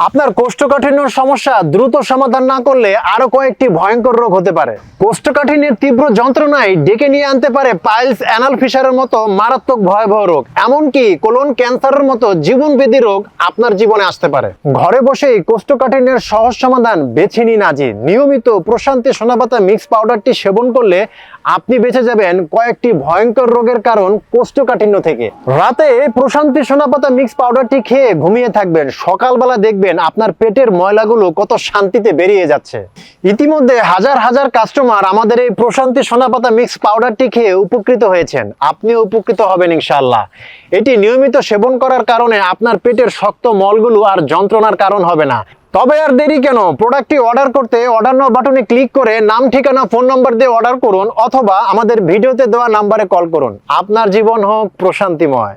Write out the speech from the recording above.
আপনার কোষ্ঠকাঠিন্যর সমস্যা দ্রুত সমাধান না করলে আরো কয়েকটি ভয়ঙ্কর রোগ হতে পারে। কোষ্ঠকাঠিন্যের তীব্র যন্ত্রণায় ডেকে নিয়ে আনতে পারে পাইলস, অ্যানাল ফিশারের মতো মারাত্মক ভয়াবহ রোগ। এমনকি কোলন ক্যান্সারের মতো জীবনবেদী রোগ আপনার জীবনে আসতে পারে। ঘরে বসেই কোষ্ঠকাঠিন্যের সহজ সমাধান বেছে নিন আজই। নিয়মিত প্রশান্তি সোনাপাতা মিক্স পাউডারটি সেবন করলে আপনি বেঁচে যাবেন কয়েকটি ভয়ঙ্কর রোগের কারণ কোষ্ঠকাঠিন্য থেকে। রাতে প্রশান্তি সোনাপাতা মিক্স পাউডারটি খেয়ে ঘুমিয়ে থাকবেন, সকালবেলা দেখবেন আপনার পেটের ময়লাগুলো কত শান্তিতে বেরিয়ে যাচ্ছে। ইতিমধ্যে হাজার হাজার কাস্টমার আমাদের এই প্রশান্তি সোনাপাতা মিক্স পাউডারটি খেয়ে উপকৃত হয়েছেন। আপনিও উপকৃত হবেন ইনশাআল্লাহ। এটি নিয়মিত সেবন করার কারণে আপনার পেটের শক্ত মলগুলো আর যন্ত্রণার কারণ হবে না। তবে আর দেরি কেন? প্রোডাক্টটি অর্ডার করতে অর্ডার নাও বাটনে ক্লিক করে নাম, ঠিকানা, ফোন নম্বর দিয়ে অর্ডার করুন অথবা আমাদের ভিডিওতে দেওয়া নাম্বারে কল করুন। আপনার জীবন হোক প্রশান্তিময়।